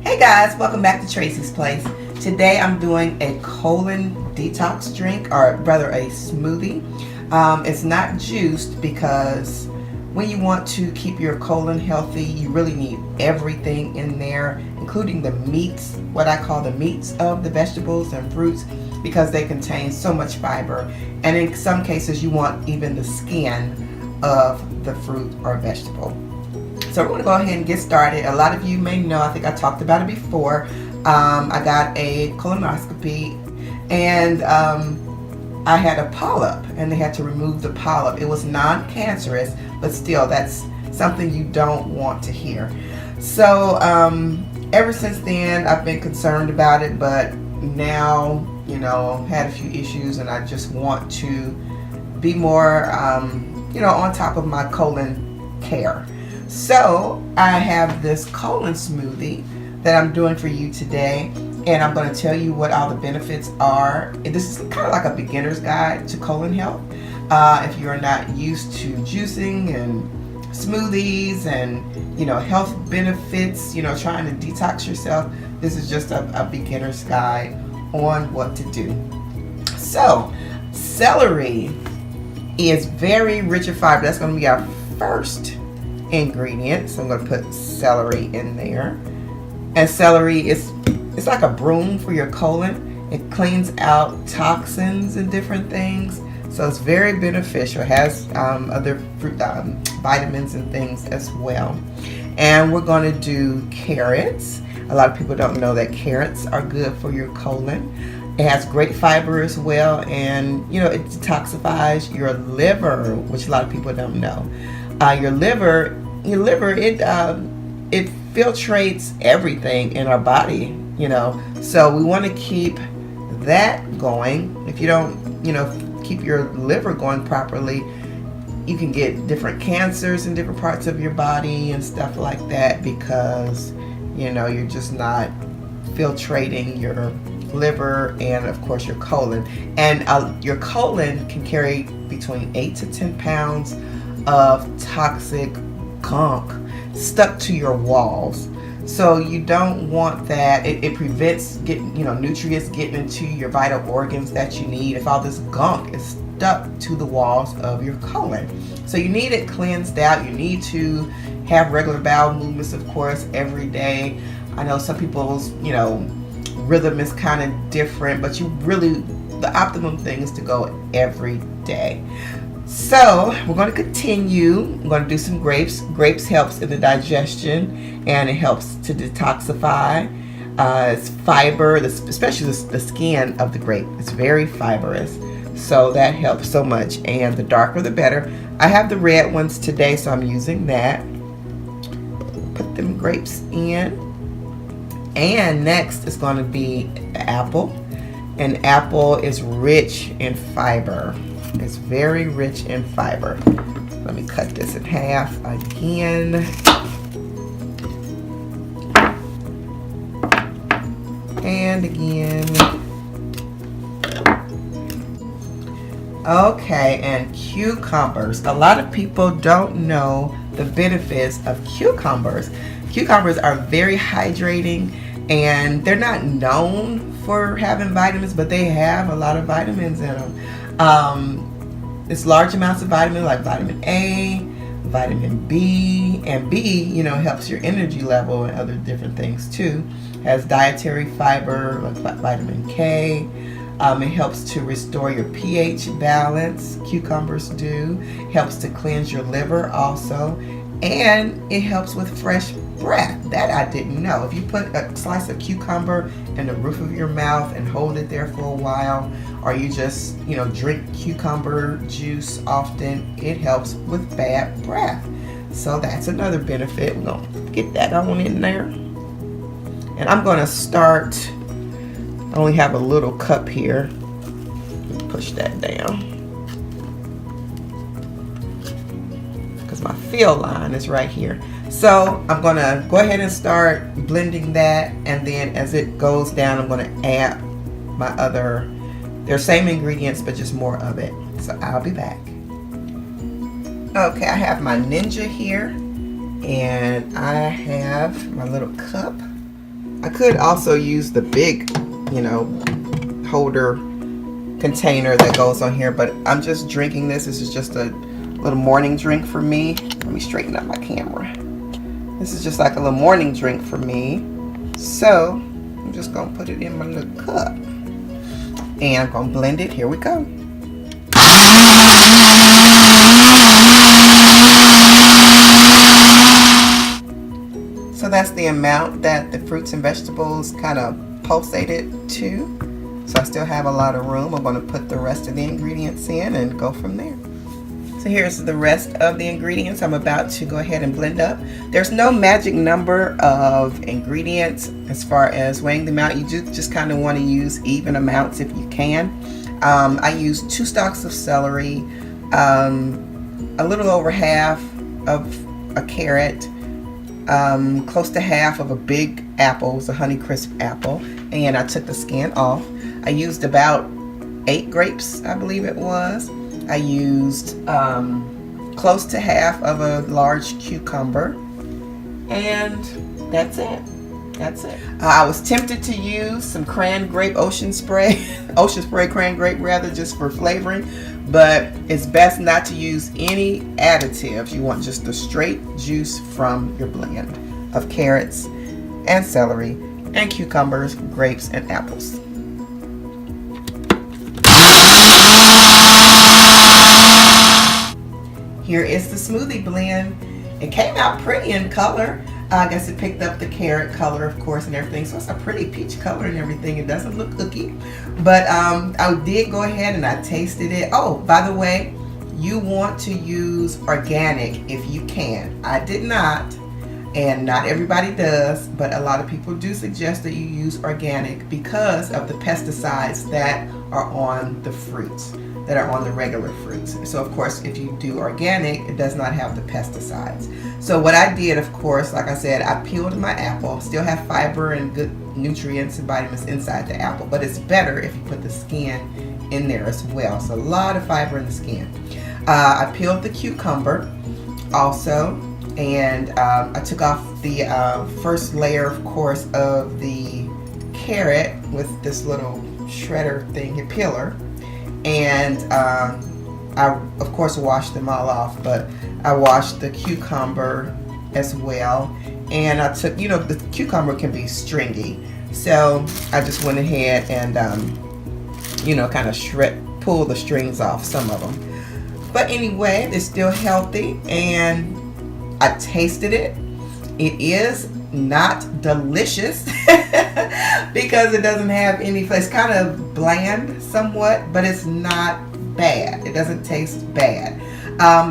Hey guys, welcome back to Tracie's Place. Today I'm doing a colon detox drink, or rather a smoothie. It's not juiced because when you want to keep your colon healthy, you really need everything in there, including the meats, what I call the meats of the vegetables and fruits, because they contain so much fiber. And in some cases, you want even the skin of the fruit or vegetable. So we're going to go ahead and get started. A lot of you may know, I think I talked about it before, I got a colonoscopy and I had a polyp and they had to remove the polyp. It was non-cancerous, but still that's something you don't want to hear. So ever since then I've been concerned about it, but now, you know, had a few issues and I just want to be more, on top of my colon care. So I have this colon smoothie that I'm doing for you today, and I'm going to tell you what all the benefits are. This is kind of like a beginner's guide to colon health. If you're not used to juicing and smoothies and health benefits, trying to detox yourself, this is just a beginner's guide on what to do. So celery is very rich in fiber. That's going to be our first ingredient. So I'm going to put celery in there. And celery it's like a broom for your colon. It cleans out toxins and different things. So it's very beneficial. It has other fruit vitamins and things as well. And we're going to do carrots. A lot of people don't know that carrots are good for your colon. It has great fiber as well, and it detoxifies your liver, which a lot of people don't know. Your liver, it filtrates everything in our body, So we want to keep that going. If you don't, keep your liver going properly, you can get different cancers in different parts of your body and stuff like that because, you're just not filtrating your liver and of course your colon. And your colon can carry between 8 to 10 pounds of toxic gunk stuck to your walls. So you don't want that. It prevents nutrients getting into your vital organs that you need if all this gunk is stuck to the walls of your colon. So you need it cleansed out. You need to have regular bowel movements, of course, every day. I know some people's rhythm is kind of different, but the optimum thing is to go every day. So we're going to continue. I'm going to do some grapes. Grapes helps in the digestion and it helps to detoxify. It's fiber, especially the skin of the grape. It's very fibrous, so that helps so much. And the darker the better. I have the red ones today, so I'm using that. Put them grapes in. And next is going to be the apple. And apple is rich in fiber. It's very rich in fiber. Let me cut this in half again. And again. Okay, and cucumbers. A lot of people don't know the benefits of cucumbers. Cucumbers are very hydrating and they're not known for having vitamins, but they have a lot of vitamins in them. It's large amounts of vitamins like vitamin A, vitamin B, and B, helps your energy level and other different things too. Has dietary fiber like vitamin K. It helps to restore your pH balance. Cucumbers do. Helps to cleanse your liver also. And it helps with fresh breath. That I didn't know. If you put a slice of cucumber in the roof of your mouth and hold it there for a while, or you just, drink cucumber juice often, it helps with bad breath. So that's another benefit. We're going to get that on in there. And I'm going to start, I only have a little cup here. Push that down. Because my fill line is right here. So I'm going to go ahead and start blending that, and then as it goes down I'm going to add my other, they're same ingredients but just more of it. So I'll be back. Okay, I have my Ninja here and I have my little cup I could also use the big, holder container that goes on here, but I'm just drinking this. This is just a little morning drink for me. Let me straighten up my camera. This is just like a little morning drink for me. So I'm just gonna put it in my little cup and I'm gonna blend it. Here we go. So that's the amount that the fruits and vegetables kind of pulsated to. So I still have a lot of room. I'm going to put the rest of the ingredients in and go from there. So here's the rest of the ingredients I'm about to go ahead and blend up. There's no magic number of ingredients as far as weighing them out. You just kind of want to use even amounts if you can. I used 2 stalks of celery, a little over half of a carrot, close to half of a big apple. It was a Honeycrisp apple, and I took the skin off. I used about 8 grapes, I believe it was. I used close to half of a large cucumber, and that's it. That's it. I was tempted to use some cran grape ocean spray cran grape rather, just for flavoring, but it's best not to use any additives. You want just the straight juice from your blend of carrots and celery and cucumbers, grapes, and apples. Here is the smoothie blend. It came out pretty in color. I guess it picked up the carrot color, of course, and everything. So it's a pretty peach color and everything. It doesn't look cookie. But I did go ahead and I tasted it. Oh, by the way, you want to use organic if you can. I did not, and not everybody does, but a lot of people do suggest that you use organic because of the pesticides that are on the fruits, that are on the regular fruits. So of course, if you do organic, it does not have the pesticides. So what I did, of course, like I said, I peeled my apple. Still have fiber and good nutrients and vitamins inside the apple, but it's better if you put the skin in there as well. So a lot of fiber in the skin. I peeled the cucumber also, and I took off the first layer, of course, of the carrot with this little shredder thing, a peeler. And I, of course, washed them all off, but I washed the cucumber as well. And I took, the cucumber can be stringy, so I just went ahead and, kind of pull the strings off some of them. But anyway, they're still healthy, and I tasted it. It is not delicious because it doesn't have any flavor. It's kind of bland somewhat, but it's not bad. It doesn't taste bad.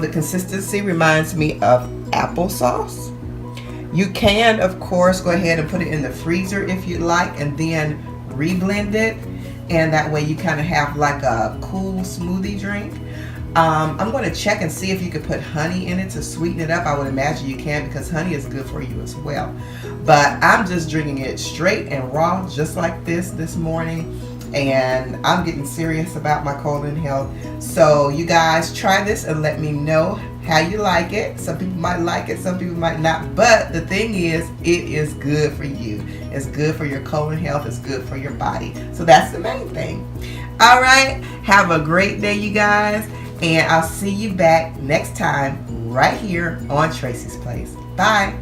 The consistency reminds me of applesauce. You can, of course, go ahead and put it in the freezer if you'd like, and then reblend it, and that way you kind of have like a cool smoothie drink. I'm going to check and see if you could put honey in it to sweeten it up. I would imagine you can, because honey is good for you as well. But I'm just drinking it straight and raw, just like this morning. And I'm getting serious about my colon health. So you guys try this and let me know how you like it. Some people might like it, some people might not. But the thing is, it is good for you. It's good for your colon health. It's good for your body. So that's the main thing. All right. Have a great day, you guys. And I'll see you back next time right here on Tracie's Place. Bye.